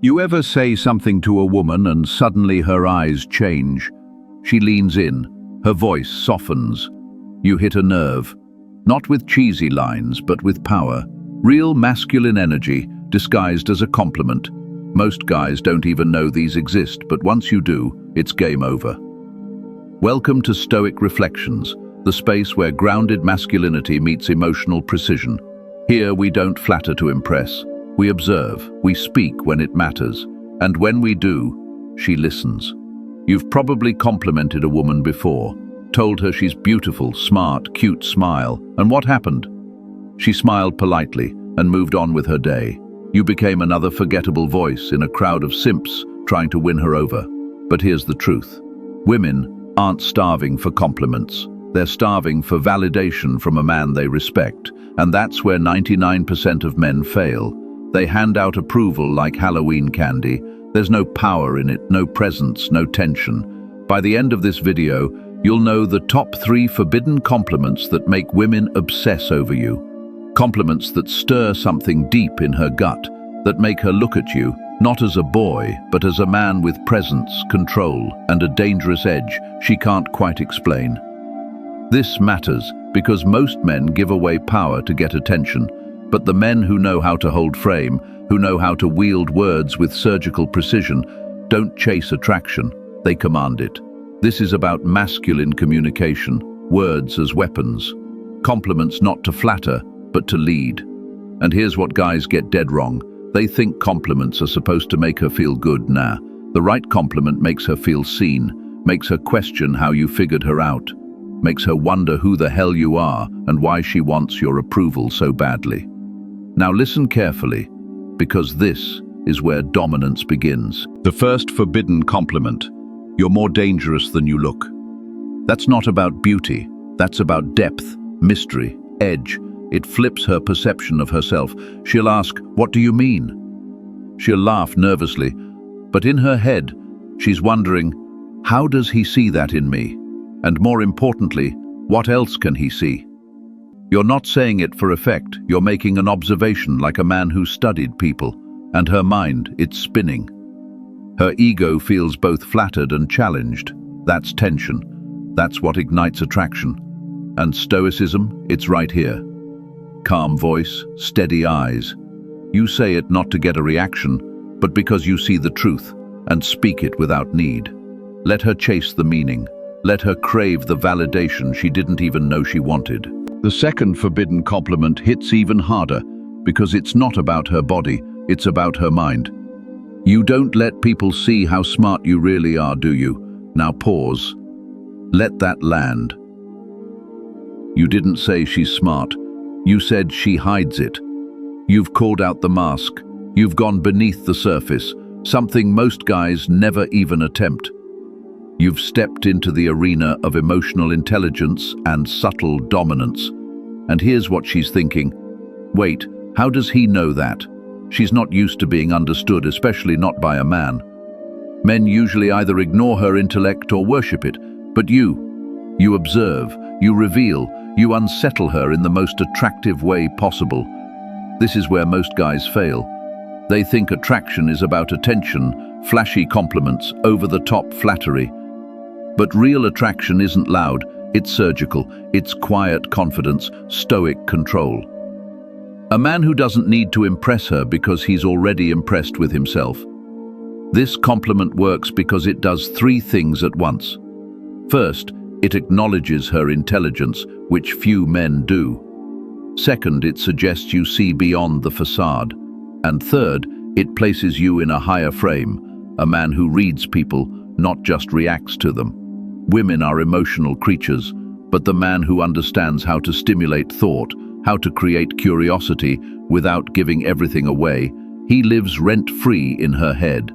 You ever say something to a woman and suddenly her eyes change? She leans in, her voice softens. You hit a nerve, not with cheesy lines, but with power. Real masculine energy, disguised as a compliment. Most guys don't even know these exist, but once you do, it's game over. Welcome to Stoic Reflections, the space where grounded masculinity meets emotional precision. Here we don't flatter to impress. We observe, we speak when it matters, and when we do, she listens. You've probably complimented a woman before, told her she's beautiful, smart, cute smile, and what happened? She smiled politely and moved on with her day. You became another forgettable voice in a crowd of simps trying to win her over. But here's the truth. Women aren't starving for compliments. They're starving for validation from a man they respect, and that's where 99% of men fail. They hand out approval like Halloween candy. There's no power in it, no presence, no tension. By the end of this video, you'll know the top 3 forbidden compliments that make women obsess over you. Compliments that stir something deep in her gut, that make her look at you, not as a boy, but as a man with presence, control, and a dangerous edge she can't quite explain. This matters because most men give away power to get attention, but the men who know how to hold frame, who know how to wield words with surgical precision, don't chase attraction, they command it. This is about masculine communication, words as weapons, compliments not to flatter, but to lead. And here's what guys get dead wrong. They think compliments are supposed to make her feel good. Nah, the right compliment makes her feel seen, makes her question how you figured her out, makes her wonder who the hell you are and why she wants your approval so badly. Now listen carefully, because this is where dominance begins. The first forbidden compliment: you're more dangerous than you look. That's not about beauty, that's about depth, mystery, edge. It flips her perception of herself. She'll ask, "What do you mean?" She'll laugh nervously, but in her head, she's wondering, how does he see that in me? And more importantly, what else can he see? You're not saying it for effect, you're making an observation like a man who studied people, and her mind, it's spinning. Her ego feels both flattered and challenged. That's tension. That's what ignites attraction. And stoicism, it's right here. Calm voice, steady eyes. You say it not to get a reaction, but because you see the truth, and speak it without need. Let her chase the meaning. Let her crave the validation she didn't even know she wanted. The second forbidden compliment hits even harder, because it's not about her body, it's about her mind. You don't let people see how smart you really are, do you? Now pause. Let that land. You didn't say she's smart. You said she hides it. You've called out the mask. You've gone beneath the surface, something most guys never even attempt. You've stepped into the arena of emotional intelligence and subtle dominance. And here's what she's thinking. Wait, how does he know that? She's not used to being understood, especially not by a man. Men usually either ignore her intellect or worship it, but you observe, you reveal, you unsettle her in the most attractive way possible. This is where most guys fail. They think attraction is about attention, flashy compliments, over-the-top flattery. But real attraction isn't loud, it's surgical, it's quiet confidence, stoic control. A man who doesn't need to impress her because he's already impressed with himself. This compliment works because it does 3 things at once. First, it acknowledges her intelligence, which few men do. Second, it suggests you see beyond the facade. And third, it places you in a higher frame, a man who reads people, not just reacts to them. Women are emotional creatures, but the man who understands how to stimulate thought, how to create curiosity without giving everything away, he lives rent-free in her head.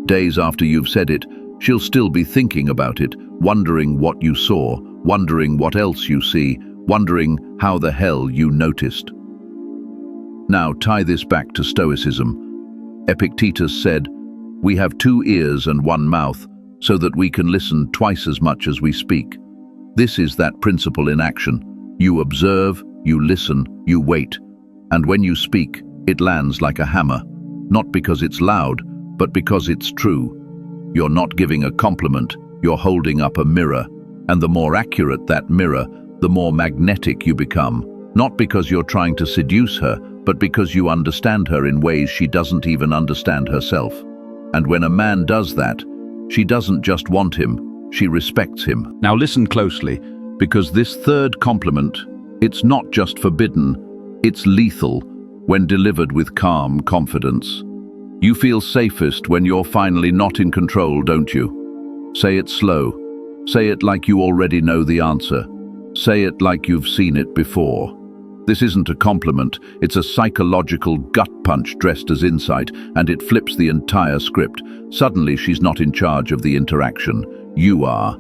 Days after you've said it, she'll still be thinking about it, wondering what you saw, wondering what else you see, wondering how the hell you noticed. Now tie this back to Stoicism. Epictetus said, "We have 2 ears and 1 mouth, so that we can listen twice as much as we speak." This is that principle in action. You observe, you listen, you wait, and when you speak, it lands like a hammer. not because it's loud, but because it's true. You're not giving a compliment, you're holding up a mirror, and the more accurate that mirror, the more magnetic you become, not because you're trying to seduce her, but because you understand her in ways she doesn't even understand herself. And when a man does that, she doesn't just want him, she respects him. Now listen closely, because this third compliment, it's not just forbidden, it's lethal when delivered with calm confidence. You feel safest when you're finally not in control, don't you? Say it slow. Say it like you already know the answer. Say it like you've seen it before. This isn't a compliment, it's a psychological gut punch dressed as insight, and it flips the entire script. Suddenly she's not in charge of the interaction. You are.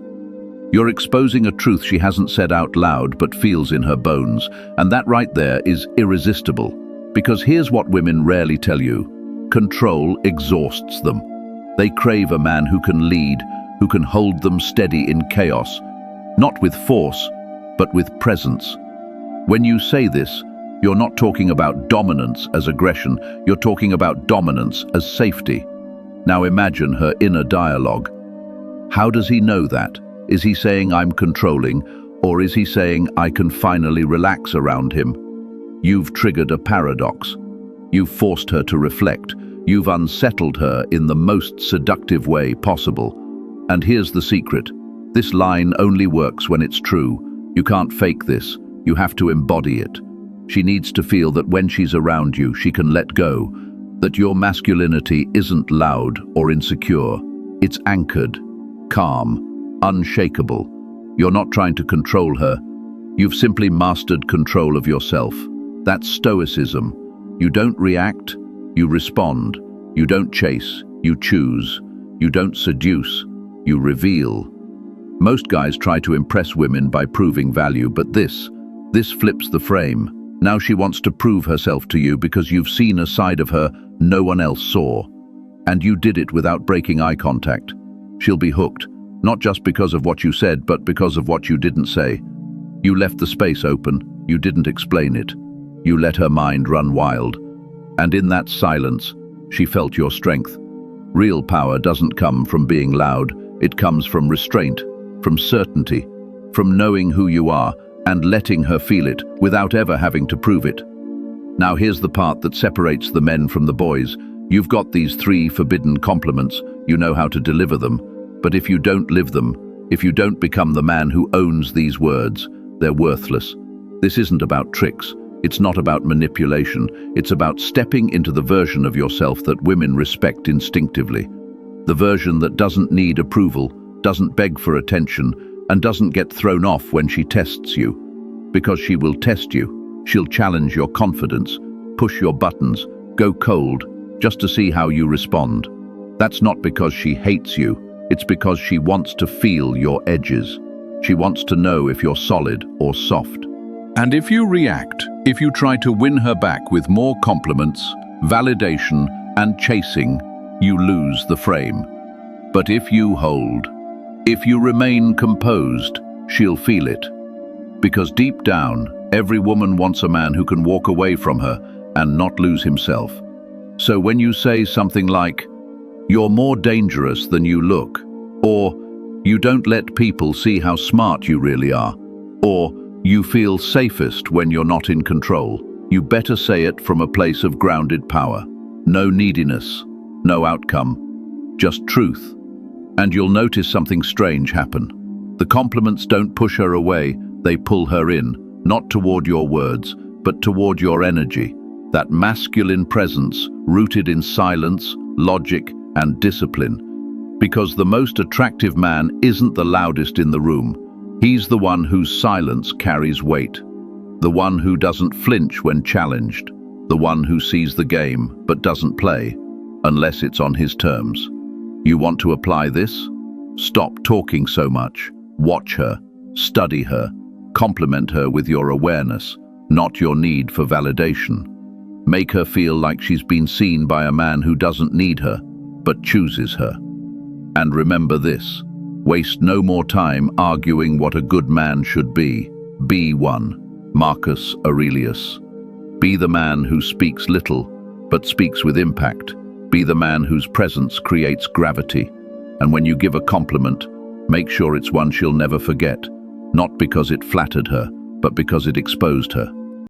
You're exposing a truth she hasn't said out loud but feels in her bones, and that right there is irresistible. Because here's what women rarely tell you. Control exhausts them. They crave a man who can lead, who can hold them steady in chaos, not with force, but with presence. When you say this, you're not talking about dominance as aggression, you're talking about dominance as safety. Now imagine her inner dialogue. How does he know that? Is he saying I'm controlling, or is he saying I can finally relax around him? You've triggered a paradox. You've forced her to reflect. You've unsettled her in the most seductive way possible. And here's the secret. This line only works when it's true. You can't fake this. You have to embody it. She needs to feel that when she's around you, she can let go, that your masculinity isn't loud or insecure. It's anchored, calm, unshakable. You're not trying to control her. You've simply mastered control of yourself. That's stoicism. You don't react, you respond. You don't chase, you choose. You don't seduce, you reveal. Most guys try to impress women by proving value, but this flips the frame. Now she wants to prove herself to you because you've seen a side of her no one else saw. And you did it without breaking eye contact. She'll be hooked, not just because of what you said, but because of what you didn't say. You left the space open, you didn't explain it. You let her mind run wild. And in that silence, she felt your strength. Real power doesn't come from being loud, it comes from restraint, from certainty, from knowing who you are and letting her feel it without ever having to prove it. Now here's the part that separates the men from the boys. You've got these 3 forbidden compliments, you know how to deliver them, but if you don't live them, if you don't become the man who owns these words, they're worthless. This isn't about tricks, it's not about manipulation, it's about stepping into the version of yourself that women respect instinctively. The version that doesn't need approval, doesn't beg for attention, and doesn't get thrown off when she tests you. Because she will test you. She'll challenge your confidence, push your buttons, go cold, just to see how you respond. That's not because she hates you, it's because she wants to feel your edges. She wants to know if you're solid or soft. And if you react, if you try to win her back with more compliments, validation, and chasing, you lose the frame. But if you hold, if you remain composed, she'll feel it. Because deep down, every woman wants a man who can walk away from her and not lose himself. So when you say something like, "You're more dangerous than you look," or "You don't let people see how smart you really are," or "You feel safest when you're not in control," you better say it from a place of grounded power. No neediness, no outcome, just truth. And you'll notice something strange happen. The compliments don't push her away, they pull her in, not toward your words, but toward your energy. That masculine presence rooted in silence, logic, and discipline. Because the most attractive man isn't the loudest in the room. He's the one whose silence carries weight. The one who doesn't flinch when challenged. The one who sees the game but doesn't play, unless it's on his terms. You want to apply this? Stop talking so much. Watch her, study her, compliment her with your awareness, not your need for validation. Make her feel like she's been seen by a man who doesn't need her, but chooses her. And remember this, waste no more time arguing what a good man should be. Be one, Marcus Aurelius. Be the man who speaks little, but speaks with impact. Be the man whose presence creates gravity. And when you give a compliment, make sure it's one she'll never forget, not because it flattered her, but because it exposed her.